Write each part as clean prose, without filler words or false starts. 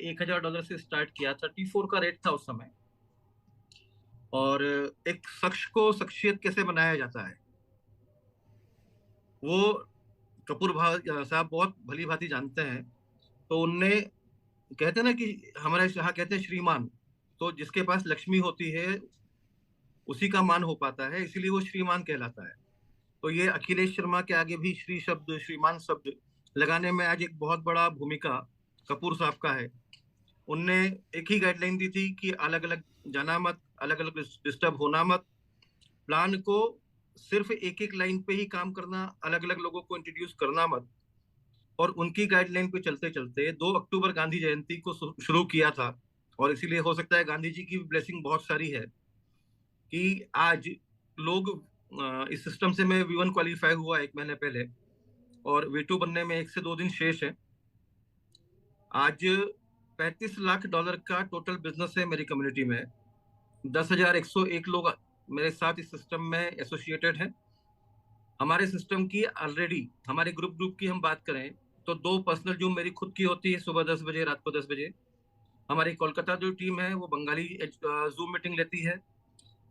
$1,000 से स्टार्ट किया। 34 का रेट था उस समय। और एक शख्स को शख्सियत कैसे बनाया जाता है, वो कपूर साहब बहुत भली भांति जानते हैं। तो उनने, कहते हैं ना कि हमारे यहाँ कहते हैं श्रीमान, तो जिसके पास लक्ष्मी होती है उसी का मान हो पाता है, इसीलिए वो श्रीमान कहलाता है। तो ये अखिलेश शर्मा के आगे भी श्री शब्द, श्रीमान शब्द लगाने में आज एक बहुत बड़ा भूमिका कपूर साहब का है। उनने एक ही गाइडलाइन दी थी कि अलग अलग जाना मत, अलग अलग डिस्टर्ब होना मत, प्लान को सिर्फ एक एक लाइन पे ही काम करना, अलग अलग लोगों को इंट्रोड्यूस करना मत। और उनकी गाइडलाइन पे चलते चलते 2 अक्टूबर गांधी जयंती को शुरू किया था। और इसीलिए हो सकता है गांधी जी की ब्लेसिंग बहुत सारी है कि आज लोग, इस सिस्टम से मैं V1 क्वालिफाई हुआ 1 महीने पहले, और V2 बनने में 1 से 2 दिन शेष है। आज $35 लाख का टोटल बिजनेस है मेरी कम्युनिटी में। 10,101 लोग मेरे साथ इस सिस्टम में एसोसिएटेड हैं। हमारे सिस्टम की ऑलरेडी, हमारे ग्रुप की हम बात करें तो 2 पर्सनल जूम मेरी खुद की होती है, सुबह 10 बजे, रात को 10 बजे। हमारी कोलकाता जो टीम है वो बंगाली जूम मीटिंग लेती है।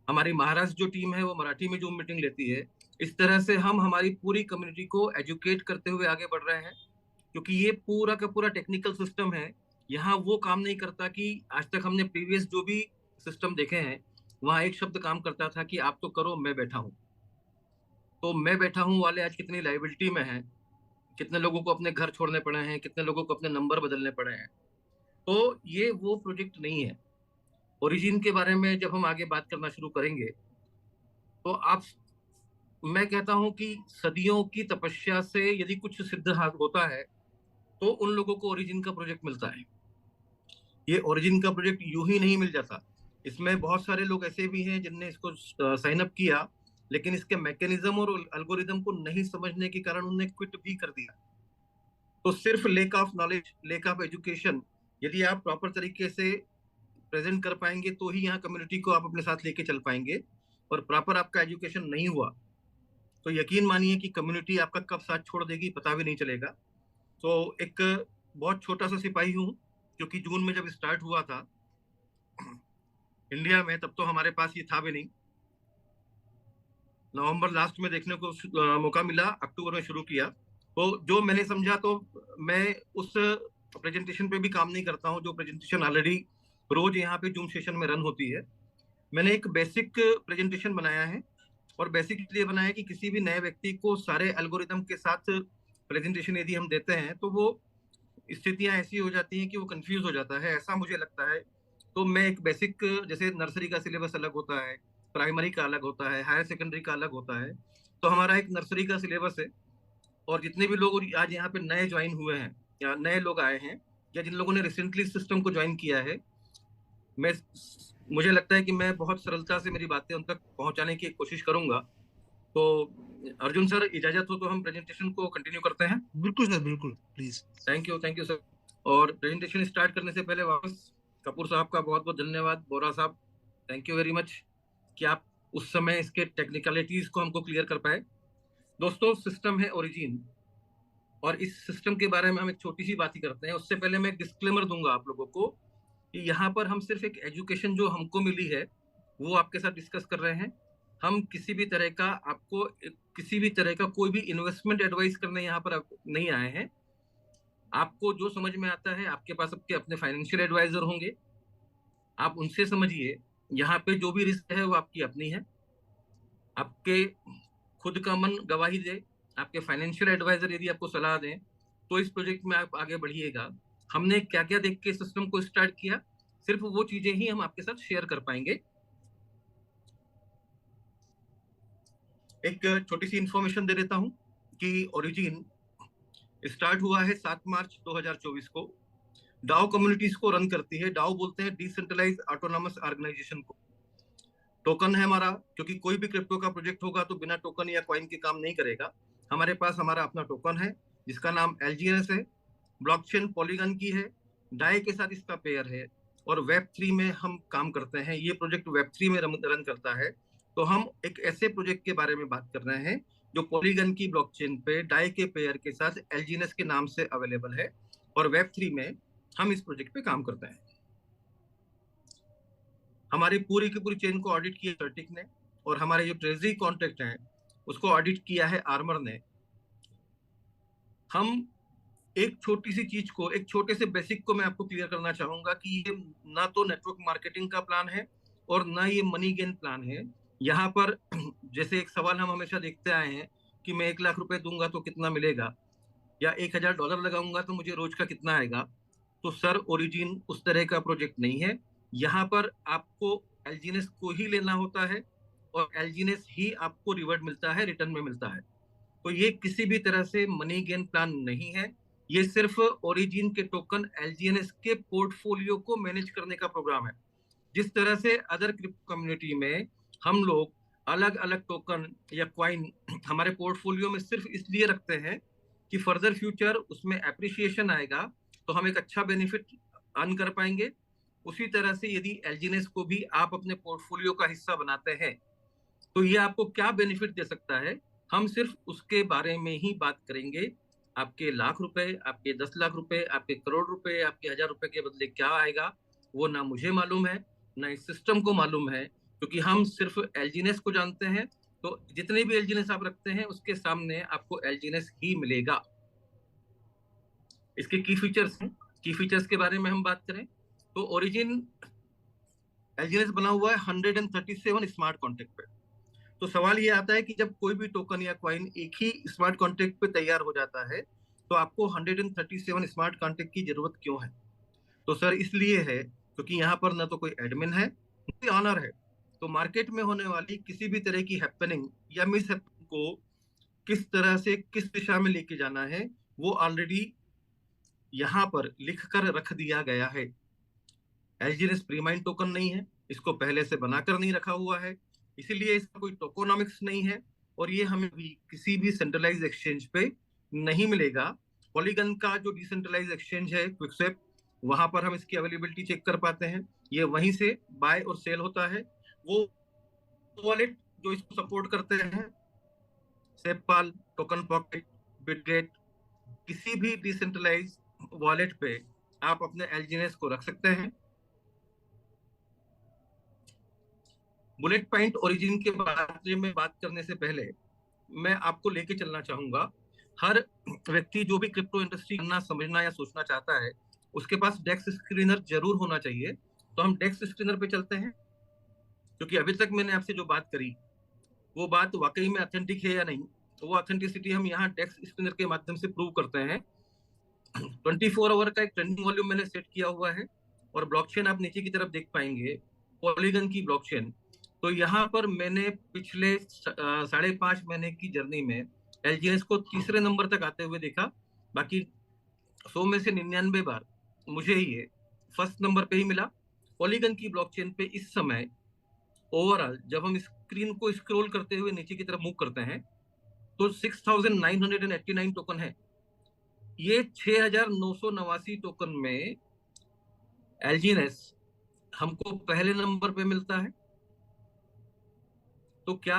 हमारी महाराष्ट्र जो टीम है वो मराठी में जूम मीटिंग लेती है। इस तरह से हम हमारी पूरी कम्युनिटी को एजुकेट करते हुए आगे बढ़ रहे हैं, क्योंकि ये पूरा का पूरा टेक्निकल सिस्टम है। यहाँ वो काम नहीं करता कि आज तक हमने प्रीवियस जो भी सिस्टम देखे हैं, वहाँ एक शब्द काम करता था कि आप तो करो, मैं बैठा हूँ। तो मैं बैठा हूँ वाले आज कितनी लाइबिलिटी में हैं, कितने लोगों को अपने घर छोड़ने पड़े हैं, कितने लोगों को अपने नंबर बदलने पड़े हैं। तो ये वो प्रोजेक्ट नहीं है। ओरिजिन के बारे में जब हम आगे बात करना शुरू करेंगे तो आप, मैं कहता हूं कि सदियों की तपस्या से यदि कुछ सिद्ध होता है तो उन लोगों को ओरिजिन का प्रोजेक्ट मिलता है। ये ओरिजिन का प्रोजेक्ट यूं ही नहीं मिल जाता। इसमें बहुत सारे लोग ऐसे भी हैं जिनने इसको साइन अप किया, लेकिन इसके मैकेनिज्म और एल्गोरिदम को नहीं समझने के कारण उन्हें क्विट भी कर दिया। तो सिर्फ lake of knowledge, lake of education, यदि आप प्रॉपर तरीके से प्रेजेंट कर पाएंगे तो ही यहाँ कम्युनिटी को आप अपने साथ लेके चल पाएंगे। और प्रॉपर आपका एजुकेशन नहीं हुआ तो यकीन मानिए कि कम्युनिटी आपका कब साथ छोड़ देगी पता भी नहीं चलेगा। तो एक बहुत छोटा सा सिपाही हूँ, क्योंकि जून में जब स्टार्ट हुआ था इंडिया में, तब तो हमारे पास ये था भी नहीं। नवंबर लास्ट में देखने को मौका मिला, अक्टूबर में शुरू किया। तो जो मैंने समझा, तो मैं उस प्रेजेंटेशन पे भी काम नहीं करता हूँ जो प्रेजेंटेशन ऑलरेडी रोज यहाँ पे जूम सेशन में रन होती है। मैंने एक बेसिक प्रेजेंटेशन बनाया है। और बेसिक इसलिए बनाया है कि किसी भी नए व्यक्ति को सारे एल्गोरिदम के साथ प्रेजेंटेशन यदि हम देते हैं तो वो स्थितियां ऐसी हो जाती हैं कि वो कंफ्यूज हो जाता है, ऐसा मुझे लगता है। तो मैं एक बेसिक, जैसे नर्सरी का सिलेबस अलग होता है, प्राइमरी का अलग होता है, हायर सेकेंडरी का अलग होता है, तो हमारा एक नर्सरी का सिलेबस है। और जितने भी लोग आज यहाँ पे नए ज्वाइन हुए हैं या नए लोग आए हैं या जिन लोगों ने रिसेंटली सिस्टम को ज्वाइन किया है, मैं मुझे लगता है कि मैं बहुत सरलता से मेरी बातें उन तक पहुंचाने की कोशिश करूंगा। तो अर्जुन सर, इजाजत हो तो हम प्रेजेंटेशन को कंटिन्यू करते हैं। बिल्कुल सर, बिल्कुल, प्लीज। Thank you sir. और प्रेजेंटेशन स्टार्ट करने से पहले वापस कपूर साहब का बहुत बहुत धन्यवाद, बोरा साहब, थैंक यू वेरी मच कि आप उस समय इसके टेक्निकलिटीज को हमको क्लियर कर पाए। दोस्तों, सिस्टम है ओरिजिन, और इस सिस्टम के बारे में हम एक छोटी सी बात ही करते हैं। उससे पहले मैं एक डिस्क्लेमर दूंगा आप लोगों को कि यहाँ पर हम सिर्फ एक एजुकेशन जो हमको मिली है वो आपके साथ डिस्कस कर रहे हैं। हम किसी भी तरह का आपको, किसी भी तरह का कोई भी इन्वेस्टमेंट एडवाइस करने यहाँ पर नहीं आए हैं। आपको जो समझ में आता है, आपके पास आपके अपने फाइनेंशियल एडवाइजर होंगे, आप उनसे समझिए। यहाँ पे जो भी रिस्क है वो आपकी अपनी है। आपके खुद का मन गवाही दे, आपके फाइनेंशियल एडवाइजर यदि आपको सलाह दें तो इस प्रोजेक्ट में आप आगे बढ़िएगा। हमने क्या क्या देख के सिस्टम को स्टार्ट किया, सिर्फ वो चीजें ही हम आपके साथ शेयर कर पाएंगे। एक छोटी सी इंफॉर्मेशन दे देता हूं कि ओरिजिन स्टार्ट हुआ है 7 मार्च 2024 को। डाओ कम्युनिटीज को रन करती है। डाओ बोलते हैं डिसेंट्रलाइज ऑटोनॉमस ऑर्गेनाइजेशन को। टोकन है हमारा, क्योंकि कोई भी क्रिप्टो का प्रोजेक्ट होगा तो बिना टोकन या कॉइन के काम नहीं करेगा। हमारे पास हमारा अपना टोकन है जिसका नाम एलजीएस है। ब्लॉकचेन पॉलीगन की है, डाई के साथ इसका पेयर है। और वेब 3 में हम काम करते हैं। ये प्रोजेक्ट वेब 3 में रन करता है। तो हम एक ऐसे प्रोजेक्ट के बारे में बात कर रहे हैं जो पॉलीगन की ब्लॉकचेन पे डाई के पेयर के साथ एलजीएस के नाम से अवेलेबल है और वेब 3 में हम इस प्रोजेक्ट पे काम करते हैं। हमारी पूरी की पूरी चेन को ऑडिट किया सर्टिक ने, और हमारे जो ट्रेजरी कॉन्ट्रैक्ट हैं उसको ऑडिट किया है आर्मर ने। हम एक छोटी सी चीज को, एक छोटे से बेसिक को मैं आपको क्लियर करना चाहूंगा कि ये ना तो नेटवर्क मार्केटिंग का प्लान है और ना ये मनी गेन प्लान है। यहाँ पर जैसे एक सवाल हम हमेशा देखते आए हैं कि मैं 1 लाख रुपए दूंगा तो कितना मिलेगा, या $1,000 लगाऊंगा तो मुझे रोज का कितना आएगा। तो सर, ओरिजिन उस तरह का प्रोजेक्ट नहीं है। यहाँ पर आपको एलजीनेस को ही लेना होता है, और एलजीनेस ही आपको रिवर्ट मिलता है, रिटर्न में मिलता है। तो ये किसी भी तरह से मनी गेन प्लान नहीं है। ये सिर्फ ओरिजिन के टोकन एलजीएनएस के पोर्टफोलियो को मैनेज करने का प्रोग्राम है। जिस तरह से अदर क्रिप्टो कम्युनिटी में हम लोग अलग अलग टोकन या क्वाइन हमारे पोर्टफोलियो में सिर्फ इसलिए रखते हैं कि फर्दर फ्यूचर उसमें एप्रिसिएशन आएगा तो हम एक अच्छा बेनिफिट अर्न कर पाएंगे, उसी तरह से यदि एलजीएनएस को भी आप अपने पोर्टफोलियो का हिस्सा बनाते हैं तो ये आपको क्या बेनिफिट दे सकता है, हम सिर्फ उसके बारे में ही बात करेंगे। आपके ₹1,00,000, आपके ₹10,00,000, आपके करोड़ रुपए, आपके ₹1,000 के बदले क्या आएगा, वो ना मुझे मालूम है, ना इस सिस्टम को मालूम है, क्योंकि हम सिर्फ एलजीनेस को जानते हैं। तो जितने भी एलजीनेस आप रखते हैं उसके सामने आपको एलजीनेस ही मिलेगा। इसके की फीचर्स हैं। की फीचर्स के बारे में हम बात करें तो ओरिजिन एलजीनेस बना हुआ है 137 स्मार्ट कॉन्ट्रैक्ट पे। तो सवाल ये आता है कि जब कोई भी टोकन या क्वाइन एक ही स्मार्ट कॉन्ट्रैक्ट पे तैयार हो जाता है तो आपको 137 स्मार्ट कॉन्ट्रैक्ट की जरूरत क्यों है? तो सर, इसलिए है क्योंकि यहाँ पर ना तो कोई एडमिन है, ना कोई ऑनर है। तो मार्केट में होने वाली किसी भी तरह की हैपनिंग या मिस हैपनिंग को किस तरह से किस दिशा में लेके जाना है, वो ऑलरेडी यहाँ पर लिख कर रख दिया गया है। एलजीएनएस प्रीमाइंड टोकन नहीं है, इसको पहले से बनाकर नहीं रखा हुआ है, इसीलिए इसका कोई टोकोनॉमिक्स नहीं है, और ये हमें भी किसी भी सेंट्रलाइज एक्सचेंज पे नहीं मिलेगा। पॉलीगन का जो डिसेंट्रलाइज एक्सचेंज है क्विकस्वेप, वहां पर हम इसकी अवेलेबिलिटी चेक कर पाते हैं। ये वहीं से बाय और सेल होता है। वो वॉलेट जो इसको सपोर्ट करते हैं, सेपपाल, टोकन पॉकेट, बिटगेट, किसी भी डिसेंट्रलाइज वॉलेट पे आप अपने एलजीएनएस को रख सकते हैं। बुलेट पॉइंट ओरिजिन के बारे में बात करने से पहले मैं आपको लेके चलना चाहूंगा। हर व्यक्ति जो भी क्रिप्टो इंडस्ट्री करना, समझना या सोचना चाहता है, उसके पास डेक्स स्क्रीनर जरूर होना चाहिए। तो हम डेक्स स्क्रीनर पे चलते हैं, क्योंकि अभी तक मैंने आपसे जो बात करी वो बात वाकई में ऑथेंटिक है या नहीं, तो वो ऑथेंटिसिटी हम यहाँ डेक्स स्क्रीनर के माध्यम से प्रूव करते हैं। 24 आवर का एक ट्रेंडिंग वॉल्यूम मैंने सेट किया हुआ है, और ब्लॉकचेन आप नीचे की तरफ देख पाएंगे, पॉलीगन की ब्लॉकचेन। तो यहाँ पर मैंने पिछले 5.5 महीने की जर्नी में एलजीएस को तीसरे नंबर तक आते हुए देखा। बाकी 100 में से 99 बार मुझे ये फर्स्ट नंबर पे ही मिला। पॉलीगन की ब्लॉकचेन पे इस समय ओवरऑल जब हम स्क्रीन को स्क्रॉल करते हुए नीचे की तरफ मूव करते हैं तो 6,989 टोकन है। ये 6,989 टोकन में एलजीएस हमको पहले नंबर पे मिलता है। तो क्या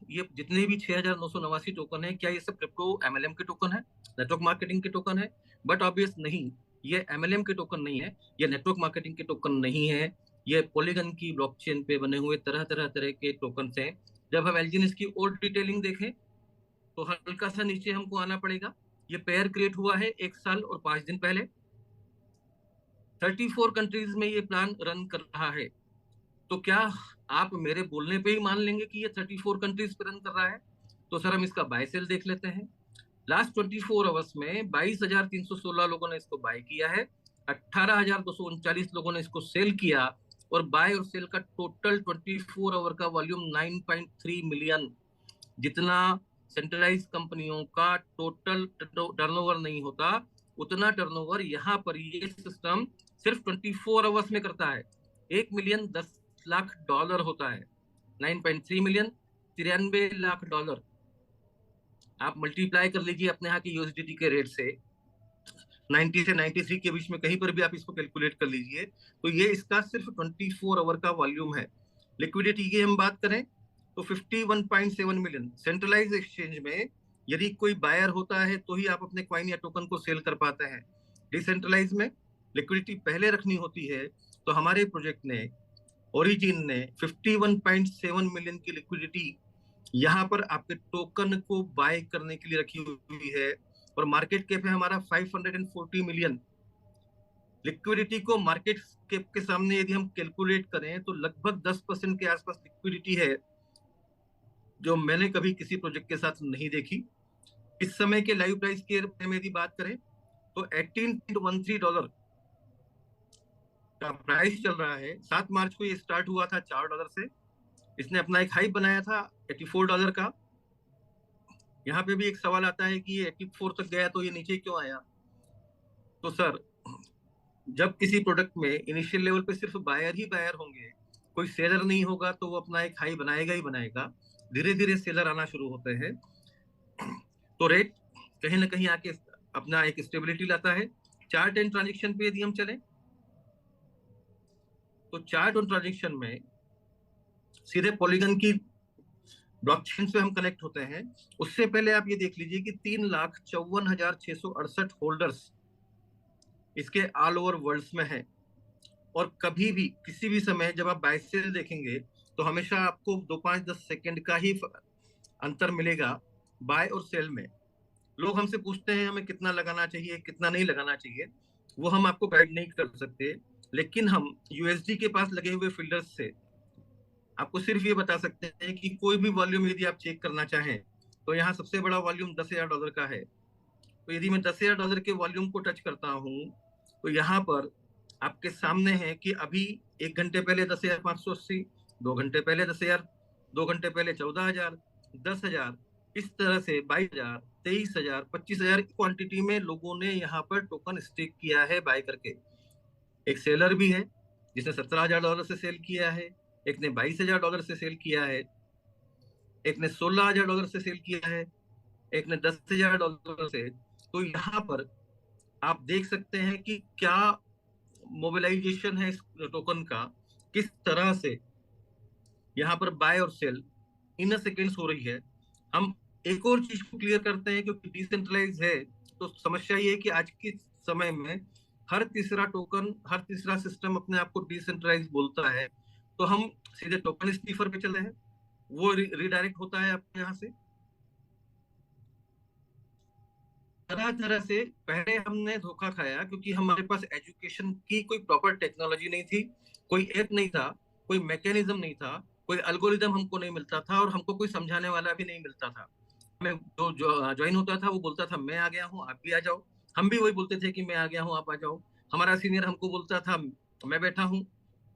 ये जितने भी 6,989 टोकन है, क्या ये सब क्रिप्टो एमएलएम के टोकन है, नेटवर्क मार्केटिंग के टोकन है? बट ऑब्वियस नहीं, ये एमएलएम के टोकन नहीं है, ये नेटवर्क मार्केटिंग के टोकन नहीं है। ये पॉलीगन की ब्लॉकचेन पे बने हुए तरह तरह तरह के टोकन हैं। जब हम एलजीएस की और डिटेलिंग देखें तो हल्का सा नीचे हमको आना पड़ेगा। ये पेयर क्रिएट हुआ है 1 साल और 5 दिन पहले। 34 कंट्रीज में ये प्लान रन कर रहा है। तो क्या आप मेरे बोलने पे ही मान लेंगे कि ये 34 कंट्रीज पे रन कर रहा है? तो सर, हम इसका बाय सेल देख लेते हैं। लास्ट 24 आवर्स में 22,316 लोगों ने इसको बाय किया है, 18,239 लोगों ने इसको सेल किया, और बाय और सेल का टोटल 24 आवर का वॉल्यूम 9.3 मिलियन, जितना सेंट्रलाइज कंपनियों का टोटल टर्नओवर नहीं होता, उतना टर्नओवर यहाँ पर ये सिस्टम सिर्फ 24 आवर्स में करता है। 1,10,00,000 होता है। 9.3 मिलियन, $93 लाख। आप मल्टीप्लाई कर लीजिए अपने यहाँ की यूएसडीटी के रेट से, 90 से 93 के बीच में कहीं पर भी आप इसको कैलकुलेट कर लीजिए। तो ये इसका सिर्फ 24 आवर का वॉल्यूम है। लिक्विडिटी की हम बात करें तो 51.7 मिलियन। सेंट्रलाइज एक्सचेंज में यदि कोई बायर होता है तो ही आप अपने क्वाइन या टोकन को सेल कर पाते हैं। डिसेंट्रलाइज में लिक्विडिटी पहले रखनी होती है, तो हमारे प्रोजेक्ट ने, ओरिजिन ने 51.7 मिलियन की लिक्विडिटी यहाँ पर आपके टोकन को बाय करने के लिए रखी हुई है, और मार्केट कैप है हमारा 540 मिलियन। लिक्विडिटी को मार्केट कैप के सामने यदि हम कैलकुलेट करें तो लगभग 10% के आसपास लिक्विडिटी है, जो मैंने कभी किसी प्रोजेक्ट के साथ नहीं देखी। इस समय के लाइव प्राइस के बारे में यदि बात करें तो $18.13 का प्राइस चल रहा है। 7 मार्च को ये स्टार्ट हुआ था $4 से, इसने अपना एक हाई बनाया था $84 का। यहाँ पे भी एक सवाल आता है कि ये 84 तक गया तो ये नीचे क्यों आया। तो सर, जब किसी प्रोडक्ट में इनिशियल लेवल पे सिर्फ बायर ही बायर होंगे, कोई सेलर नहीं होगा, तो वो अपना एक हाई बनाएगा ही बनाएगा। धीरे धीरे सेलर आना शुरू होते हैं, तो रेट कहीं ना कहीं आके अपना एक स्टेबिलिटी लाता है। चार्ट एंड ट्रांजेक्शन पे यदि हम चले तो चार्ट और ट्रांजेक्शन में सीधे पॉलीगन की ब्लॉकचेन से हम कनेक्ट होते हैं। उससे पहले आप ये देख लीजिए कि 3,54,668 होल्डर्स इसके ऑल ओवर वर्ल्ड में है, और कभी भी किसी भी समय जब आप बाय सेल देखेंगे तो हमेशा आपको 2-5-10 सेकंड का ही अंतर मिलेगा बाय और सेल में। लोग हमसे पूछते हैं हमें कितना लगाना चाहिए, कितना नहीं लगाना चाहिए, वो हम आपको गाइड नहीं कर सकते, लेकिन हम यूएसडी के पास लगे हुए फील्डर्स से आपको सिर्फ ये बता सकते हैं कि कोई भी वॉल्यूम यदि आप चेक करना चाहें तो यहाँ सबसे बड़ा वॉल्यूम $10,000 का है। तो यदि मैं $10,000 के वॉल्यूम को टच करता हूँ तो यहाँ पर आपके सामने है कि अभी 1 घंटे पहले 10,580, 2 घंटे पहले 10,000, 2 घंटे पहले 14,000, 10,000, इस तरह से 22,000, 23,000, 25,000 क्वांटिटी में लोगों ने यहाँ पर टोकन स्टेक किया है बाय करके। एक सेलर भी है जिसने $17,000 से सेल किया है, एक ने $22,000 से सेल किया है, एक ने $16,000 से सेल किया है, एक ने $10,000 से। तो यहाँ पर आप देख सकते हैं कि क्या मोबिलाइजेशन है इस टोकन का, किस तरह से यहाँ पर बाय और सेल इन सेकेंड्स हो रही है। हम एक और चीज को क्लियर करते हैं, क्योंकि डिसेंट्रलाइज है तो समस्या ये है कि आज के समय में हर तीसरा टोकन, हर तीसरा सिस्टम अपने आप को डिसेंट्रलाइज बोलता है। तो हम सीधे टोकन स्नीफर पे चले हैं, वो रिडायरेक्ट होता है आपके यहाँ से। तरह तरह से पहले हमने धोखा खाया क्योंकि हमारे पास एजुकेशन की कोई प्रॉपर टेक्नोलॉजी नहीं थी, कोई ऐप नहीं था, कोई मैकेनिज्म नहीं था, कोई एल्गोरिदम हमको नहीं मिलता था, और हमको कोई समझाने वाला भी नहीं मिलता था। हमें जो ज्वाइन होता था वो बोलता था मैं आ गया हूँ आप भी आ जाओ, हम भी वही बोलते थे कि मैं आ गया हूँ आप आ जाओ। हमारा सीनियर हमको बोलता था मैं बैठा हूँ,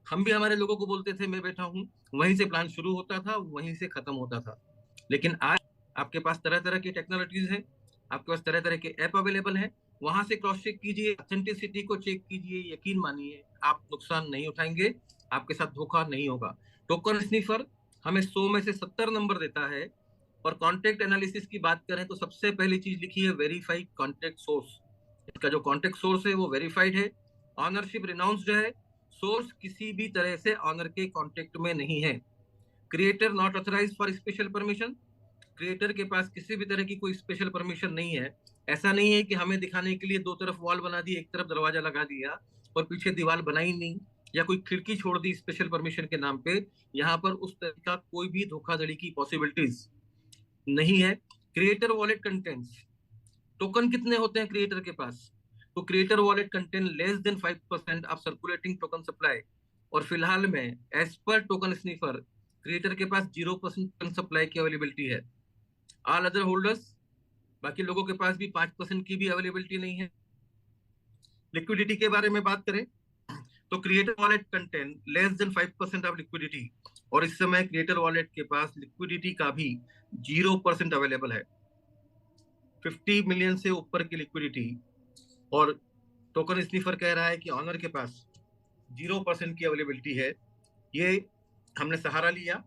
हम भी हमारे लोगों को बोलते थे मैं बैठा हूँ। वहीं से प्लान शुरू होता था, वहीं से खत्म होता था। लेकिन आज आपके पास तरह तरह की टेक्नोलॉजीज है, आपके पास तरह तरह के ऐप अवेलेबल है, वहां से क्रॉस चेक कीजिए, ऑथेंटिसिटी को चेक कीजिए, यकीन मानिए आप नुकसान नहीं उठाएंगे, आपके साथ धोखा नहीं होगा। टोकन स्निफर हमें 100 में से 70 नंबर देता है। और कॉन्टेक्ट एनालिसिस की बात करें तो सबसे पहली चीज लिखी है वेरीफाइड कॉन्टेक्ट सोर्स। इसका जो कॉन्टेक्ट सोर्स है वो वेरीफाइड है, ऑनरशिप रिनाउंस्ड है, सोर्स किसी भी तरह से ऑनर के कॉन्टेक्ट में नहीं है, creator not authorise for special permission, creator के पास किसी भी तरह की कोई स्पेशल परमिशन नहीं है। ऐसा नहीं है कि हमें दिखाने के लिए दो तरफ वॉल बना दी, एक तरफ दरवाजा लगा दिया और पीछे दीवार बनाई नहीं, या कोई खिड़की छोड़ दी स्पेशल परमिशन के नाम पे। यहाँ पर उस तरह का कोई भी धोखाधड़ी की पॉसिबिलिटीज नहीं है। क्रिएटर वॉलेट कंटेंट्स, टोकन कितने होते हैं क्रिएटर के पास, तो creator wallet content less than 5% of circulating token supply. और फिलहाल में एज पर टोकन स्नीफर क्रिएटर के पास 0% सप्लाई की अवेलेबिलिटी है। ऑल अदर होल्डर्स, बाकी लोगों के पास भी 5% की भी अवेलेबिलिटी नहीं है। लिक्विडिटी के बारे में बात करें तो creator wallet content less than 5% of liquidity, और इस समय क्रिएटर वॉलेट के पास लिक्विडिटी का भी 0% अवेलेबल है। 50 मिलियन से ऊपर की लिक्विडिटी, और टोकन स्निफर कह रहा है कि ऑनर के पास 0% की अवेलेबिलिटी है। ये हमने सहारा लिया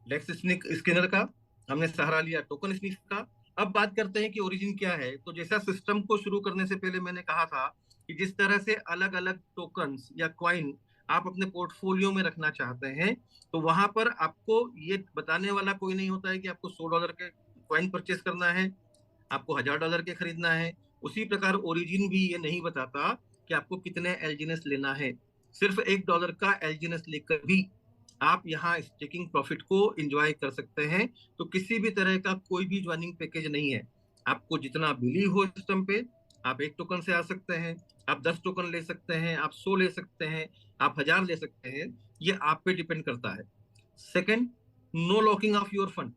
लेक्स स्किनर का, हमने सहारा लिया टोकन स्निफ का। अब बात करते हैं कि ओरिजिन क्या है। तो जैसा सिस्टम को शुरू करने से पहले मैंने कहा था कि जिस तरह से अलग अलग टोकन्स या कॉइन आप अपने पोर्टफोलियो में रखना चाहते हैं, तो वहां पर आपको ये बताने वाला कोई नहीं होता है कि आपको $100 के कॉइन परचेस करना है, आपको $1,000 के खरीदना है। उसी प्रकार ओरिजिन भी ये नहीं बताता कि आपको कितने एलजीएनएस लेना है। सिर्फ $1 का एलजीएनएस लेकर भी आप यहाँ स्टेकिंग प्रॉफिट को एंजॉय कर सकते हैं। तो किसी भी तरह का कोई भी ज्वाइनिंग पैकेज नहीं है। आपको जितना बिलीव हो सिस्टम पे, आप 1 टोकन से आ सकते हैं, आप 10 टोकन ले सकते हैं, आप 100 ले सकते हैं, आप 1000 ले सकते हैं। ये आप पे डिपेंड करता है। Second, no locking of your fund.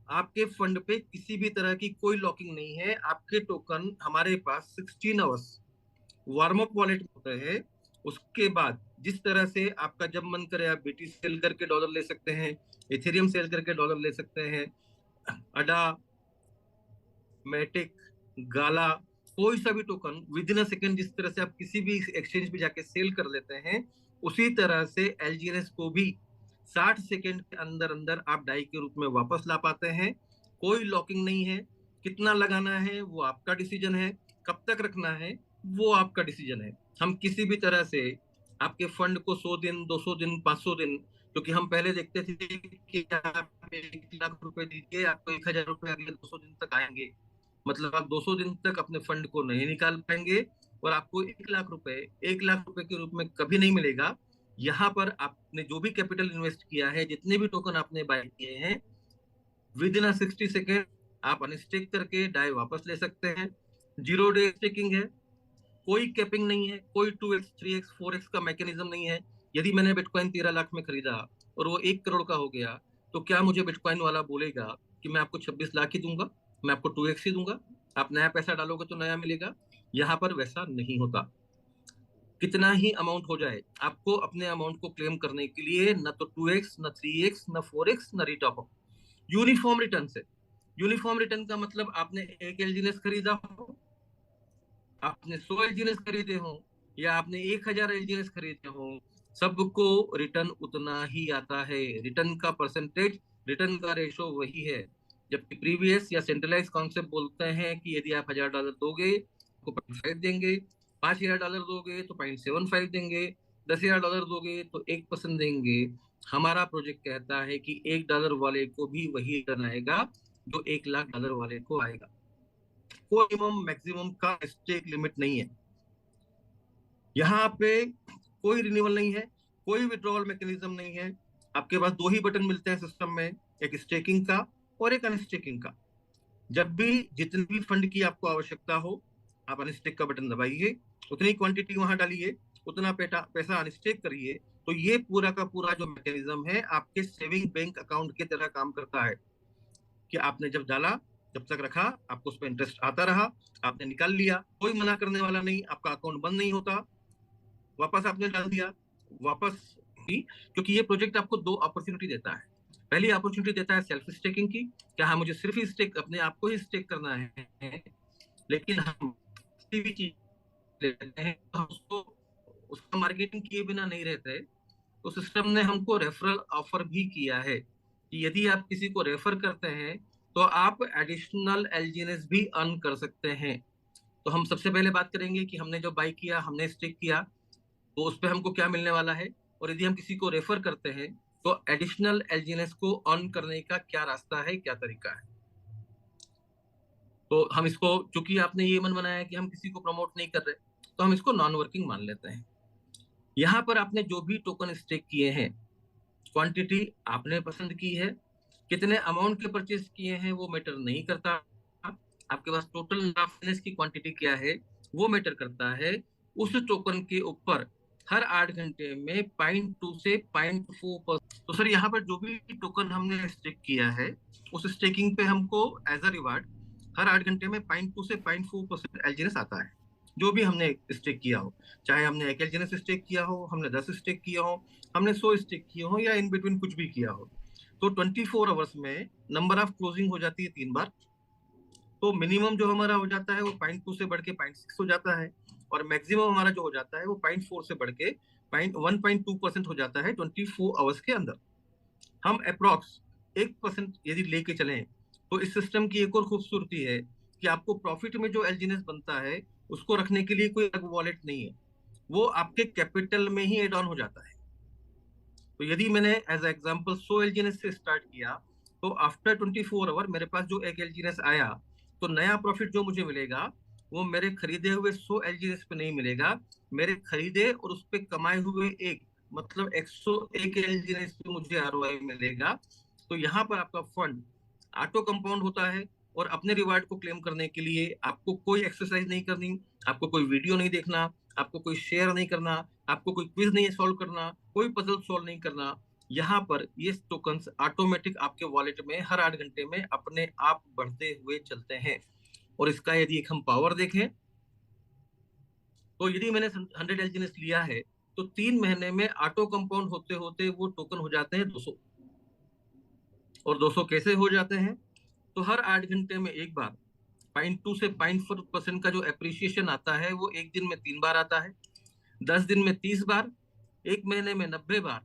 आपके फंड पे किसी भी तरह की कोई लॉकिंग नहीं है। आपके टोकन हमारे पास 16 आवर्स वार्म अप वॉलेट होते हैं। उसके बाद जिस तरह से आपका जब मन करे आप बीटी सेल करके डॉलर ले सकते हैं, इथेरियम सेल करके डॉलर ले सकते हैं, अडा, मैटिक, गाला, कोई सा भी token with in a second जिस तरह से आप किसी भी एक्सचेंज पे जाके सेल कर लेते हैं, उसी तरह से एलजीएनएस को भी 60 सेकेंड के अंदर अंदर आप डाई के रूप में वापस ला पाते हैं। कोई लॉकिंग नहीं है। कितना लगाना है वो आपका डिसीजन है, कब तक रखना है वो आपका डिसीजन है। हम किसी भी तरह से आपके फंड को 100 दिन, 200 दिन, 500 दिन, क्योंकि हम पहले देखते थे कि आप 1 लाख रुपए दीजिए, आपको 1000 रुपए अगले 200 दिन तक आएंगे। मतलब आप 200 दिन तक अपने फंड को नहीं निकाल पाएंगे और आपको 1 लाख रुपए 1 लाख रुपए के रूप में कभी नहीं मिलेगा। यहाँ पर आपने जो भी कैपिटल इन्वेस्ट किया है, जितने भी टोकन आपने बाय किए हैं, विद इन 60 सेकेंड आप अनस्टेक करके डाई वापस ले सकते हैं। 0 डे स्टेकिंग है, कोई कैपिंग नहीं है, कोई 2x, 3x, 4x का मैकेनिज्म नहीं है। यदि मैंने बिटकॉइन 13 लाख में खरीदा और वो 1 करोड़ का हो गया, तो क्या मुझे बिटकॉइन वाला बोलेगा कि मैं आपको 26 लाख ही दूंगा, मैं आपको 2x ही दूंगा, आप नया पैसा डालोगे तो नया मिलेगा? यहाँ पर वैसा नहीं होता। कितना ही अमाउंट हो जाए, आपको अपने अमाउंट को क्लेम करने के लिए न तो 2x, न 3x, न 4x, न रिटॉप अप, यूनिफॉर्म रिटर्न से। यूनिफॉर्म रिटर्न का मतलब आपने एक एलजीएनएस खरीदा हो, आपने 100 एलजीएनएस खरीदे हो, या आपने 1000 एलजीएनएस खरीदे हो, सबको रिटर्न उतना ही आता है। रिटर्न का परसेंटेज, रिटर्न का रेशो वही है। जबकि प्रीवियस या सेंट्रलाइज कॉन्सेप्ट बोलते हैं कि यदि आप $1000 दोगे आपको 0.5 देंगे, $5000 दोगे तो 0.75 देंगे, $10,000 दोगे तो 1% देंगे। हमारा प्रोजेक्ट कहता है कि $1 वाले को भी वही रिटर्न आएगा जो $1 लाख वाले को आएगा। कोई मिनिमम मैक्सिमम का स्टेक लिमिट नहीं है। यहाँ पे कोई रिन्यूअल नहीं है, कोई विड्रॉवल मैकेनिज्म नहीं है। आपके पास दो ही बटन मिलते हैं सिस्टम में, एक स्टेकिंग का और एक अनस्टेकिंग का। जब भी जितनी भी फंड की आपको आवश्यकता हो, आप अनस्टेक का बटन दबाइए, उतनी क्वांटिटी वहां डालिए, उतना पैसा अनस्टेक करिए। तो ये पूरा का पूरा जो मैकेनिज्म है आपके सेविंग बैंक अकाउंट की तरह काम करता है कि आपने जब डाला, जब तक रखा, आपको उस पर इंटरेस्ट आता रहा, आपने निकाल लिया, कोई मना करने वाला नहीं, आपका अकाउंट बंद नहीं होता, वापस आपने डाल दिया, वापस भी। क्योंकि ये प्रोजेक्ट आपको दो अपॉर्चुनिटी देता है। पहली अपॉर्चुनिटी देता है सेल्फ स्टेकिंग की, क्या हाँ मुझे सिर्फ ही स्टेक, अपने आप को ही स्टेक करना है, लेकिन हम किसी भी चीज लेते हैं तो हम उसको, उसका मार्केटिंग किए बिना नहीं रहते। तो सिस्टम ने हमको रेफरल ऑफर भी किया है कि यदि आप किसी को रेफर करते हैं तो आप एडिशनल एलजीएनएस भी अर्न कर सकते हैं। तो हम सबसे पहले बात करेंगे कि हमने जो बाई किया, हमने स्टेक किया, तो उस पर हमको क्या मिलने वाला है, और यदि हम किसी को रेफर करते हैं तो एडिशनल एलजीएनएस को अर्न करने का क्या रास्ता है, क्या तरीका है। तो हम इसको, चूंकि आपने ये मन बनाया कि हम किसी को प्रमोट नहीं कर रहे, तो हम इसको नॉन वर्किंग मान लेते हैं। यहाँ पर आपने जो भी टोकन स्टेक किए हैं, क्वांटिटी आपने पसंद की है, कितने अमाउंट के परचेज किए हैं वो मैटर नहीं करता, आपके पास टोटल फाइनेंस की क्वांटिटी क्या है वो मैटर करता है। उस टोकन के ऊपर हर 8 घंटे में 0.2 से 0.4%। तो सर यहाँ पर जो भी टोकन हमने स्टेक किया है, उस स्टेकिंग पे हमको एज अ रिवार्ड हर 8 घंटे में 0.2 से 0.4% एलजीएनएस आता है। जो भी हमने स्टेक किया हो, चाहे हमने एक एलजीएनएस स्टेक किया हो, हमने 10 स्टेक किया हो, हमने 100 स्टेक किए हो, या इन बिटवीन कुछ भी किया हो, तो 24 आवर्स में नंबर ऑफ क्लोजिंग हो जाती है 3 बार। तो मिनिमम जो हमारा हो जाता है वो 0.2 से बढ़ के 0.6 हो जाता है, और मैक्सिमम हमारा जो हो जाता है वो 0.4 से बढ़ के 1.2% हो जाता है 24 आवर्स के अंदर। हम अप्रोक्स 1% यदि लेके चलें, तो इस सिस्टम की एक और खूबसूरती है कि आपको प्रॉफिट में जो एलजीएनएस बनता है उसको रखने के लिए कोई अलग वॉलेट नहीं है, वो आपके कैपिटल में ही एड ऑन हो जाता है। तो यदि मैंने एज एग्जाम्पल 100 एलजीएनएस से स्टार्ट किया, तो आफ्टर 24 आवर मेरे पास जो एक एलजीएनएस आया, तो नया प्रॉफिट जो मुझे मिलेगा वो मेरे खरीदे हुए 100 एलजीएस पे नहीं मिलेगा, मेरे खरीदे और उस पे कमाए हुए एक, मतलब 101 एलजीएस पे मुझे आरओआई मिलेगा। तो यहाँ पर आपका फंड ऑटो कंपाउंड होता है, और अपने रिवार्ड को क्लेम करने के लिए आपको कोई एक्सरसाइज नहीं करनी, आपको कोई वीडियो नहीं देखना, आपको कोई शेयर नहीं करना, आपको कोई क्विज नहीं सॉल्व करना, कोई पजल सॉल्व नहीं करना। यहाँ पर ये टोकन्स ऑटोमेटिक आपके वॉलेट में हर 8 घंटे में अपने आप बढ़ते हुए चलते हैं। और इसका यदि एक हम पावर देखें, तो यदि मैंने 100 एलजीएस लिया है, तो 3 महीने में ऑटो कंपाउंड होते होते वो टोकन हो जाते हैं 200। और 200 कैसे हो जाते हैं? तो हर 8 घंटे में एक बार 0.2 से 0.4% का जो एप्रिसिएशन आता है वो एक दिन में 3 बार आता है, 10 दिन में 30 बार, एक महीने में 90 बार,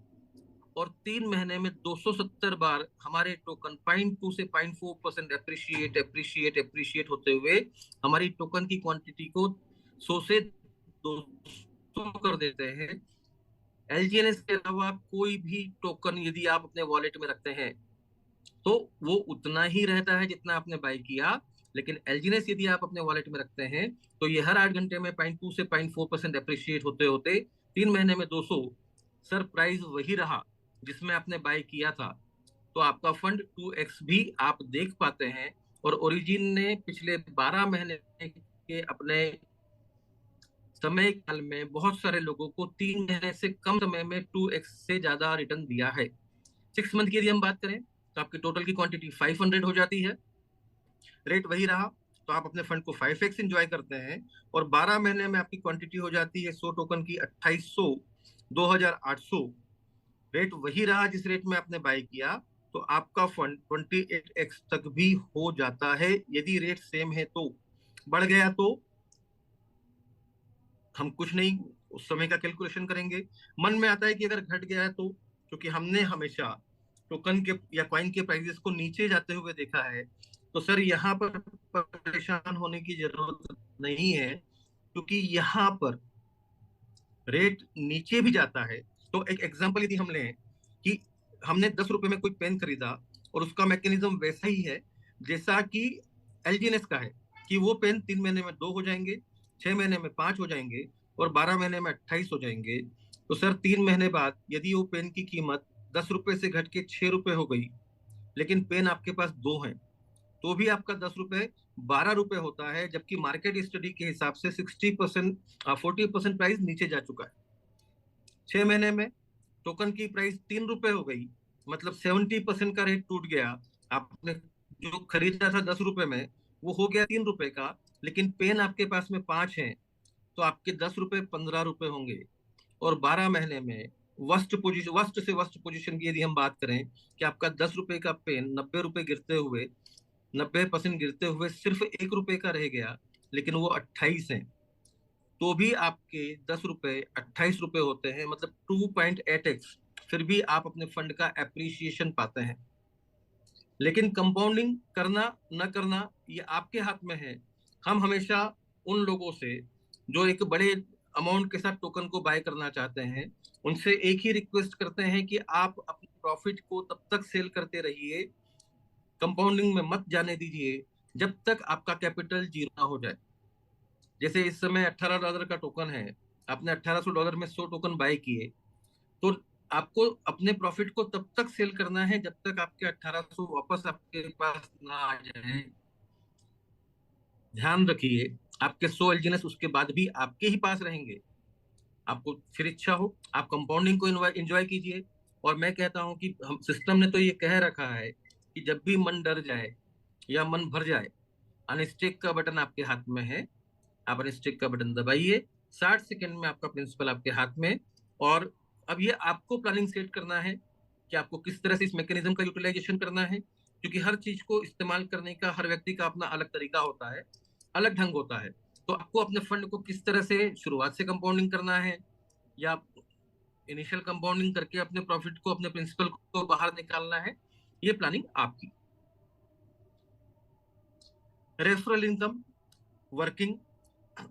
और 3 महीने में 270 बार हमारे टोकन 0.2 से 0.4% एप्रिशिएट एप्रिशिएट एप्रिशिएट होते हुए हमारी टोकन की क्वांटिटी को 100 से 200 कर देते हैं। एलजीएनएस के अलावा कोई भी टोकन यदि आप अपने वॉलेट में रखते हैं तो वो उतना ही रहता है जितना आपने बाय किया। लेकिन एलजीएनएस यदि आप अपने वॉलेट में रखते हैं तो ये हर 8 घंटे में 0.2 से 0.4% एप्रिशिएट होते होते 3 महीने में 200, सर प्राइस वही रहा जिसमें आपने बाय किया था। तो आपका फंड 2x भी आप देख पाते हैं। और ओरिजिन ने पिछले 12 महीने के अपने समय काल में बहुत सारे लोगों को 3 महीने से कम समय में 2x से ज्यादा रिटर्न दिया है। 6 मंथ की यदि हम बात करें तो आपकी टोटल की क्वांटिटी 500 हो जाती है, रेट वही रहा, तो आप अपने फंड को 5x इंजॉय करते हैं। और 12 महीने में आपकी क्वांटिटी हो जाती है 100 टोकन की 2800, 2800, रेट वही रहा जिस रेट में आपने बाय किया, तो आपका फंड 28x तक भी हो जाता है। यदि रेट सेम है तो, बढ़ गया तो हम कुछ नहीं उस समय का कैलकुलेशन करेंगे। मन में आता है कि अगर घट गया है तो, क्योंकि हमने हमेशा टोकन के या कॉइन के प्राइसेस को नीचे जाते हुए देखा है, तो सर यहाँ पर परेशान होने की जरूरत नहीं है, क्योंकि यहाँ पर रेट नीचे भी जाता है। तो एक एग्जांपल यदि हम लें कि हमने 10 रुपए में कोई पेन खरीदा, और उसका मैकेनिज्म वैसा ही है जैसा कि एलजीएनएस का है, कि वो पेन 3 महीने में 2 हो जाएंगे, 6 महीने में 5 हो जाएंगे, और 12 महीने में 28 हो जाएंगे। तो सर 3 महीने बाद यदि वो पेन की कीमत 10 रुपए से घट के 6 रुपए हो गई, लेकिन पेन आपके पास 2 हैं, तो भी आपका 10 रुपए 12 रुपए होता है, जबकि मार्केट स्टडी के हिसाब से 60%, 40% प्राइस नीचे जा चुका है। 6 महीने में टोकन की प्राइस 3 रुपए हो गई, मतलब 70% का रेट टूट गया। आपने जो खरीदा था 10 रुपए में, वो हो गया 3 रुपए का, लेकिन पेन आपके पास में 5 है, तो आपके 10 रुपए 15 रुपए होंगे। और 12 महीने में वस्ट से वस्ट पोजीशन की यदि हम बात करें, कि आपका 10 रुपए का पेन 90 रुपए गिरते हुए, 90% गिरते हुए सिर्फ 1 रुपए का रह गया, लेकिन वो 28 है, तो भी आपके 10 रुपए 28 रुपए होते हैं, मतलब 2.8x। फिर भी आप अपने फंड का एप्रिसिएशन पाते हैं। लेकिन कंपाउंडिंग करना न करना ये आपके हाथ में है। हम हमेशा उन लोगों से जो एक बड़े अमाउंट के साथ टोकन को बाय करना चाहते हैं, उनसे एक ही रिक्वेस्ट करते हैं कि आप अपने प्रॉफिट को तब तक सेल करते रहिए, कंपाउंडिंग में मत जाने दीजिए, जब तक आपका कैपिटल जीरो ना हो जाए। जैसे इस समय $18 का टोकन है, आपने $1800 में 100 टोकन बाय किए, तो आपको अपने प्रॉफिट को तब तक सेल करना है जब तक आपके 1800 वापस आपके पास ना आ जाए। ध्यान रखिए, आपके 100 एलजीएनएस उसके बाद भी आपके ही पास रहेंगे। आपको फिर इच्छा हो आप कंपाउंडिंग को एंजॉय कीजिए। और मैं कहता हूं कि हम सिस्टम ने तो ये कह रखा है कि जब भी मन डर जाए या मन भर जाए, अनस्टिक का बटन आपके हाथ में है, आप अनस्टिक का बटन दबाइए, 60 सेकंड में आपका प्रिंसिपल आपके हाथ में। और अब ये आपको प्लानिंग सेट करना है कि आपको किस तरह से इस मैकेनिज्म का यूटिलाइजेशन करना है, क्योंकि हर चीज को इस्तेमाल करने का हर व्यक्ति का अपना अलग तरीका होता है, अलग ढंग होता है। तो आपको अपने फंड को किस तरह से शुरुआत से कंपाउंडिंग करना है, या इनिशियल कंपाउंडिंग करके अपने प्रॉफिट को, अपने प्रिंसिपल को बाहर निकालना है, ये प्लानिंग आपकी। रेफरल इनकम, वर्किंग,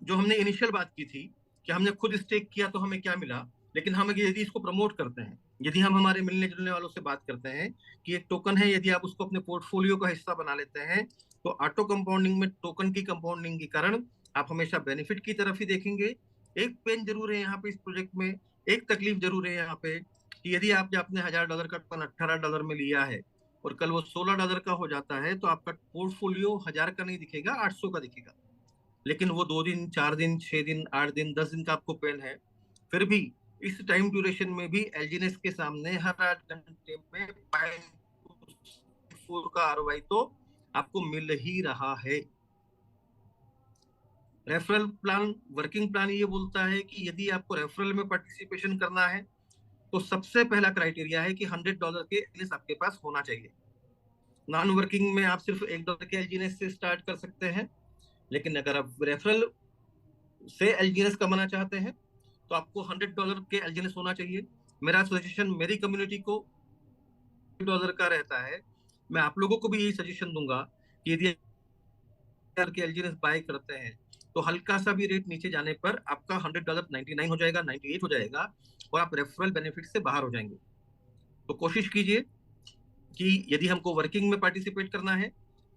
जो हमने इनिशियल बात की थी कि हमने खुद स्टेक किया तो हमें क्या मिला, लेकिन हम यदि इसको प्रमोट करते हैं, यदि हम हमारे मिलने जुलने वालों से बात करते हैं कि एक टोकन है, यदि आप उसको अपने पोर्टफोलियो का हिस्सा बना लेते हैं, तो ऑटो कंपाउंडिंग में टोकन की कंपाउंडिंग के कारण आप हमेशा बेनिफिट की तरफ ही देखेंगे। एक पेन जरूर है यहाँ पे इस प्रोजेक्ट में, एक तकलीफ जरूर है यहाँ पे, कि यदि आपने अपने $1000 का टोकन $18 में लिया है और कल वो $16 का हो जाता है, तो आपका पोर्टफोलियो 1000 का नहीं दिखेगा, 800 का दिखेगा। लेकिन वो 2 दिन, 4 दिन, 6 दिन, 8 दिन, 10 दिन का आपको पेन है, फिर भी इस टाइम ड्यूरेशन में भी एलजीएनएस के सामने हर 8 घंटे में 5.4 का आरओआई तो आपको मिल ही रहा है। रेफरल प्लान, वर्किंग प्लान ये बोलता है कि यदि आपको रेफरल में पार्टिसिपेशन करना है, तो सबसे पहला क्राइटेरिया है कि $100 के एलजीएनएस आपके पास होना चाहिए। नॉन वर्किंग में आप सिर्फ $1 के एलजीएनएस से स्टार्ट कर सकते हैं, लेकिन अगर आप रेफरल से एलजीएनएस कमाना चाहते हैं, तो आपको $100 के एलजीएनएस होना चाहिए। मेरा सजेशन मेरी कम्युनिटी को $100 का रहता है। मैं आप लोगों को भी यही सजेशन दूंगा कि यदि के एलजीएनएस बाय करते हैं, तो हल्का सा भी रेट नीचे जाने पर आपका $100 $99 हो जाएगा, $98 हो जाएगा, और आप रेफरल बेनिफिट से बाहर हो जाएंगे। तो कोशिश कीजिए कि यदि हमको वर्किंग में पार्टिसिपेट करना है,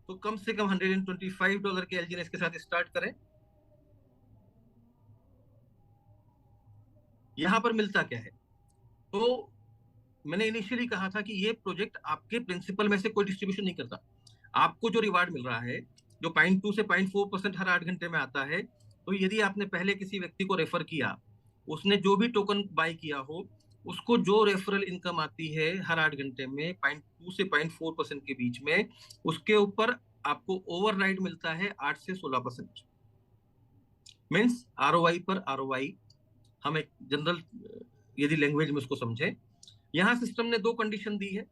तो कम से कम $125 के एलजीएनएस के साथ स्टार्ट करें। यहां पर मिलता क्या है, तो मैंने इनिशियली कहा था कि ये प्रोजेक्ट आपके प्रिंसिपल में से कोई डिस्ट्रीब्यूशन नहीं करता। आपको जो रिवार्ड मिल रहा है, जो 0.2 से 0.4% हर 8 घंटे में आता है, तो यदि आपने पहले किसी व्यक्ति को रेफर किया, उसने जो भी टोकन बाय किया हो, उसको जो रेफरल इनकम आती है हर 8 घंटे में 0.2 से 0.4% के बीच में, उसके ऊपर आपको ओवरराइड मिलता है 8 से 16%। मीन्स आरओआई पर आरओआई। हम एक जनरल यदि लैंग्वेज में उसको समझे, यहां सिस्टम ने 2 कंडीशन दी है।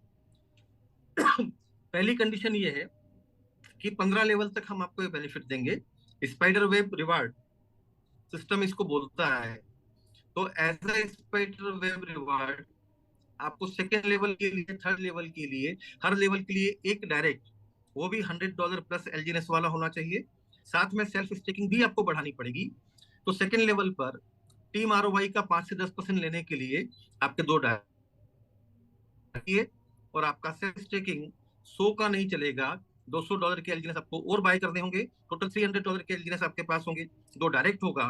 पहली कंडीशन ये है कि 15 लेवल तक हम आपको ये बेनिफिट देंगे। स्पाइडर वेब रिवार्ड सिस्टम इसको बोलता है। तो as a spider web reward, आपको सेकेंड लेवल के लिए, थर्ड लेवल के लिए, हर लेवल के लिए एक डायरेक्ट, वो भी $100 प्लस एलजीएनएस वाला होना चाहिए। साथ में सेल्फ स्टेकिंग भी आपको बढ़ानी पड़ेगी। तो सेकेंड लेवल पर टीम आरओवाई का 5 से 10% लेने के लिए आपके 2 डायरेक्ट, और आपका सेल्फ स्टेकिंग 100 का नहीं चलेगा, $200 के एलजीएनएस आपको और बाय करने होंगे। टोटल $300 के एलजीएनएस आपके पास होंगे। 2 डायरेक्ट होगा,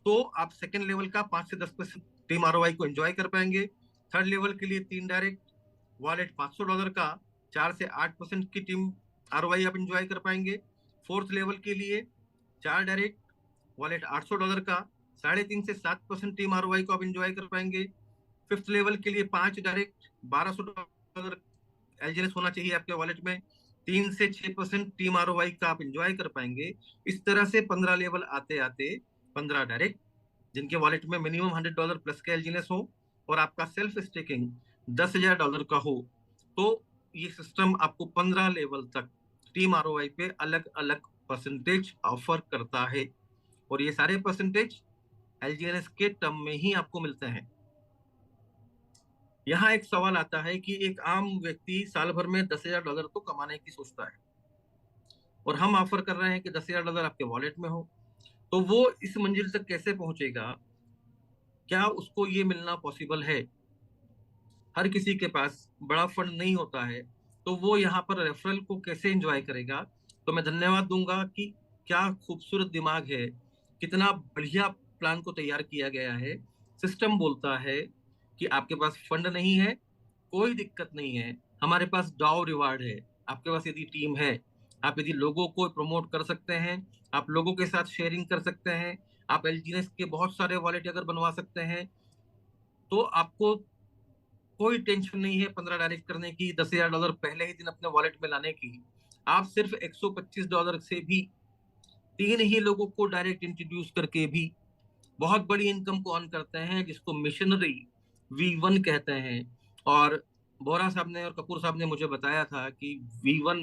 तो आप सेकेंड लेवल का 5 से 10% टीम आरओआई को एंजॉय कर पाएंगे। थर्ड लेवल के लिए 3 डायरेक्ट, वॉलेट $500 का, 4 से 8% की टीम आरओआई आप एंजॉय कर पाएंगे। फोर्थ लेवल के लिए 4 डायरेक्ट, वॉलेट $800 का, 3.5 से 7% टीम आरओआई को आप एंजॉय कर पाएंगे। फिफ्थ लेवल के लिए 5 डायरेक्ट, $1200 एलजीएनएस होना चाहिए आपके वॉलेट में, 3 से 6% टीम आरओआई का आप एंजॉय कर पाएंगे। इस तरह से 15 लेवल आते आते 15 डायरेक्ट, जिनके वॉलेट में मिनिमम $100 प्लस के एलजीएनएस हो, और आपका सेल्फ स्टेकिंग $10,000 का हो, तो ये सिस्टम आपको 15 लेवल तक टीम आरओआई पे अलग अलग परसेंटेज ऑफर करता है। और ये सारे परसेंटेज एलजीएनएस के टर्म में ही आपको मिलते हैं। यहाँ एक सवाल आता है कि एक आम व्यक्ति साल भर में $10,000 तो कमाने की सोचता है, और हम ऑफर कर रहे हैं कि $10,000 आपके वॉलेट में हो, तो वो इस मंजिल तक कैसे पहुंचेगा? क्या उसको ये मिलना पॉसिबल है? हर किसी के पास बड़ा फंड नहीं होता है, तो वो यहाँ पर रेफरल को कैसे एंजॉय करेगा? तो मैं धन्यवाद दूंगा कि क्या खूबसूरत दिमाग है, कितना बढ़िया प्लान को तैयार किया गया है। सिस्टम बोलता है कि आपके पास फंड नहीं है, कोई दिक्कत नहीं है, हमारे पास डाउ रिवार्ड है। आपके पास यदि टीम है, आप यदि लोगों को प्रमोट कर सकते हैं, आप लोगों के साथ शेयरिंग कर सकते हैं, आप एलजीएनएस के बहुत सारे वॉलेट अगर बनवा सकते हैं, तो आपको कोई टेंशन नहीं है 15 डायरेक्ट करने की, $10,000 पहले ही दिन अपने वॉलेट में लाने की। आप सिर्फ $125 से भी 3 ही लोगों को डायरेक्ट इंट्रोड्यूस करके भी बहुत बड़ी इनकम को अर्न करते हैं, जिसको मिशनरी V1 कहते हैं। और बोरा साहब ने और कपूर साहब ने मुझे बताया था कि V1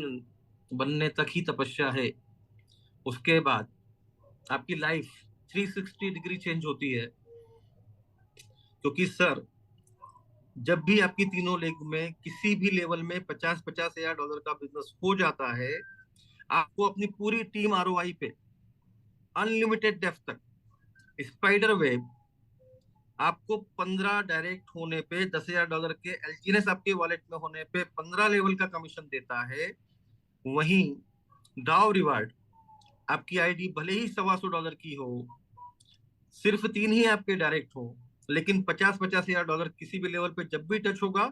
बनने तक ही तपस्या है, उसके बाद आपकी लाइफ 360 डिग्री चेंज होती है। क्योंकि सर, जब भी आपकी तीनों लेग में किसी भी लेवल में 50-50 हजार डॉलर का बिजनेस हो जाता है, आपको अपनी पूरी टीम आरओआई पे अनलिमिटेड डेप्थ तक, स्पाइडर वेब आपको 15 डायरेक्ट होने पे $10,000 के एलजीएनएस आपके वॉलेट में होने पे 15 लेवल का कमीशन देता है। वहीं डाउ रिवार्ड आपकी आईडी भले ही $125 की हो, सिर्फ 3 ही आपके डायरेक्ट हो, लेकिन 50-50 हजार डॉलर किसी भी लेवल पे जब भी टच होगा,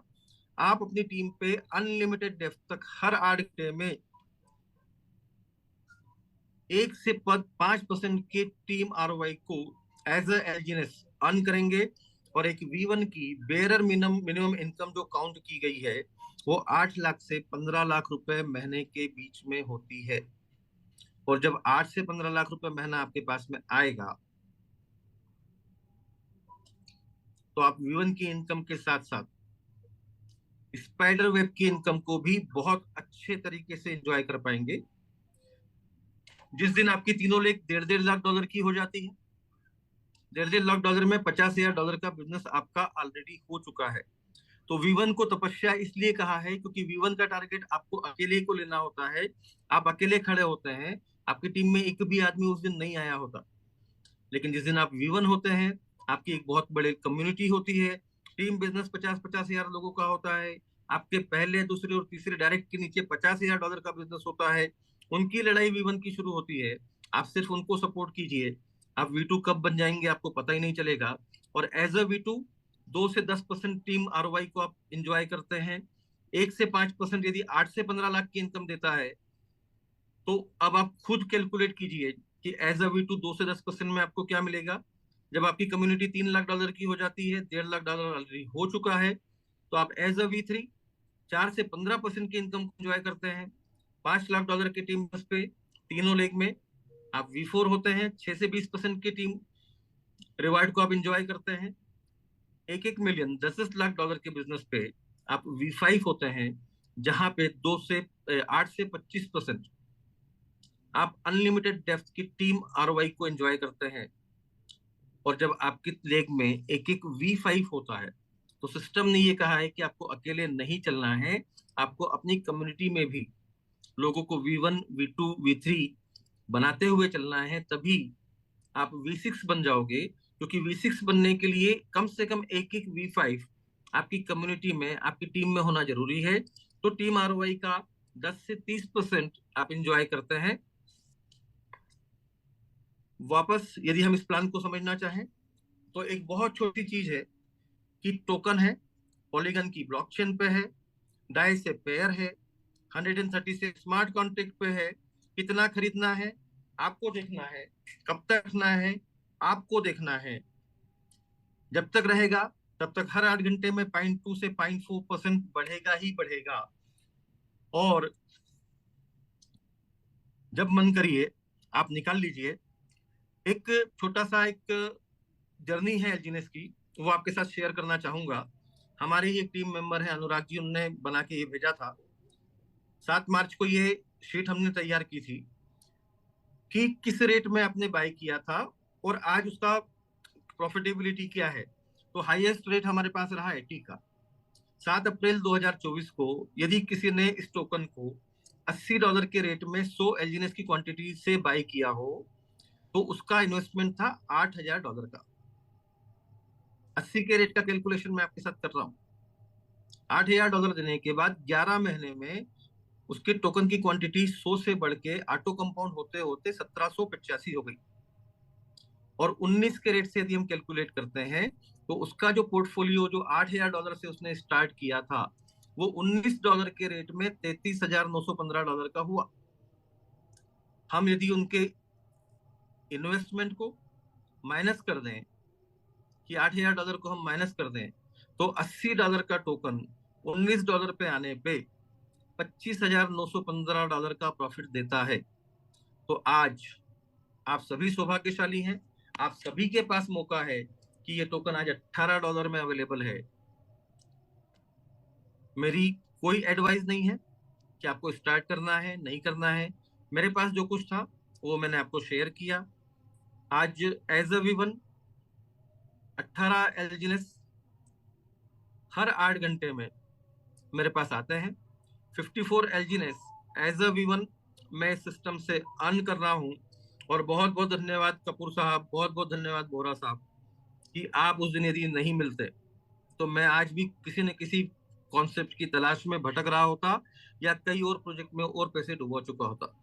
आप अपनी टीम पे अनलिमिटेड डेप्थ तक हर 8 घंटे में 1 से 5% के टीम आरओआई को एज एलजीएनएस अर्न करेंगे। और एक V1 की बेरर मिनिमम इनकम जो काउंट की गई है, वो 8 लाख से 15 लाख रुपए महीने के बीच में होती है। और जब 8 से 15 लाख रुपए महीना आपके पास में आएगा, तो आप V1 की इनकम के साथ साथ स्पाइडर वेब की इनकम को भी बहुत अच्छे तरीके से एंजॉय कर पाएंगे। जिस दिन आपकी तीनों लेग 1.5-1.5 लाख डॉलर की हो जाती है, 1.5 लाख डॉलर में $50,000 का बिजनेस आपका ऑलरेडी हो चुका है। तो V1 को तपस्या इसलिए कहा है क्योंकि V1 का टारगेट आपको अकेले को लेना होता है। आप अकेले खड़े होते हैं, आपकी टीम में एक भी आदमी उस दिन नहीं आया होता। लेकिन जिस दिन आप V1 होते हैं, आपकी एक बहुत बड़ी कम्युनिटी होती है। टीम बिजनेस 50-50 हजार लोगों का होता है। आपके पहले, दूसरे और तीसरे डायरेक्ट के नीचे $50,000 का बिजनेस होता है। उनकी लड़ाई V1 की शुरू होती है। आप सिर्फ उनको सपोर्ट कीजिए, आप V2 कब बन जाएंगे आपको पता ही नहीं चलेगा। और एज अ V2 2 से 10% टीम आरओआई को आप इंजॉय करते हैं। 1 से 5% यदि 8 से 15 लाख की इनकम देता है, तो अब आप खुद कैलकुलेट कीजिए कि एज अ V2 2 से 10% में आपको क्या मिलेगा। जब आपकी कम्युनिटी $3 लाख की हो जाती है, 1.5 लाख ऑलरेडी हो चुका है, तो आप एज अ V3 4 से 15% की इनकम एंजॉय करते हैं। $5 लाख की टीम बस पे तीनों लेग में आप V4 होते हैं। 6 से 20% की टीम रिवार्ड को आप इंजॉय करते हैं। 1-1 मिलियन, 10-10 लाख डॉलर के बिजनेस पे आप V5 होते हैं, जहां पे 8 से 25% आप अनलिमिटेड डेप्थ की टीम आरओआई को एंजॉय करते हैं। और जब आपके लेग में 1-1 V5 होता है, तो सिस्टम ने ये कहा है कि आपको अकेले नहीं चलना है, आपको अपनी कम्युनिटी में भी लोगों को V1, V2, V3 बनाते हुए चलना है। तभी आप V6 बन जाओगे, क्योंकि V6 बनने के लिए कम से कम 1-1 V5 आपकी कम्युनिटी में, आपकी टीम में होना जरूरी है। तो टीम आरओआई का 10 से 30% आप इंजॉय करते हैं। वापस यदि हम इस प्लान को समझना चाहें, तो एक बहुत छोटी चीज है कि टोकन है, पॉलीगन की ब्लॉकचेन पे है, डाई से पेयर है, 136 स्मार्ट कॉन्ट्रैक्ट पे है। कितना खरीदना है आपको देखना है, कब तक रखना है आपको देखना है। जब तक रहेगा तब तक हर 8 घंटे में 0.2 से 0.4% बढ़ेगा ही बढ़ेगा। और जब मन करिए आप निकाल लीजिए। एक छोटा सा एक जर्नी है एलजीनेस की, वो आपके साथ शेयर करना चाहूंगा। हमारे ही एक टीम मेंबर है अनुराग जी, उनने बना के ये भेजा था। 7 मार्च को ये शीट हमने तैयार की थी कि किस रेट में आपने बाय किया था और आज उसका प्रॉफिटेबिलिटी क्या है। तो हाईएस्ट रेट हमारे पास रहा 80 का। 7 अप्रैल 2024 को यदि किसी ने इस टोकन को $80 के रेट में 100 एलजीनेस की क्वांटिटी से बाय किया हो, तो उसका इन्वेस्टमेंट था $8,000 का। 80 के रेट का कैलकुलेशन मैं आपके साथ कर रहा हूँ। $8,000 देने के बाद 11 महीने में उसके टोकन की क्वांटिटी 100 से बढ़ के ऑटो कंपाउंड होते होते 1785 हो गई। और 19 के रेट से यदि हम कैलकुलेट करते हैं, तो उसका जो पोर्टफोलियो जो $8,000 से उसने स्टार्ट किया था, वो $19 के रेट में $33,915 का हुआ। हम यदि उनके इन्वेस्टमेंट को माइनस कर दें, कि $8,000 को हम माइनस कर दें, तो $80 का टोकन $19 पे आने पे $25,915 का प्रॉफिट देता है। तो आज आप सभी सौभाग्यशाली हैं, आप सभी के पास मौका है कि ये टोकन आज $18 में अवेलेबल है। मेरी कोई एडवाइस नहीं है कि आपको स्टार्ट करना है नहीं करना है। मेरे पास जो कुछ था वो मैंने आपको शेयर किया। आज एज अ V1 18 एलजीनेस हर 8 घंटे में मेरे पास आते हैं। 54 एलजीनेस एज अ V1 मैं सिस्टम से अर्न कर रहा हूँ। और बहुत बहुत धन्यवाद कपूर साहब, बहुत बहुत धन्यवाद बोरा साहब, कि आप उस दिन यदि नहीं मिलते तो मैं आज भी किसी न किसी कॉन्सेप्ट की तलाश में भटक रहा होता, या कई और प्रोजेक्ट में और पैसे डुबा चुका होता।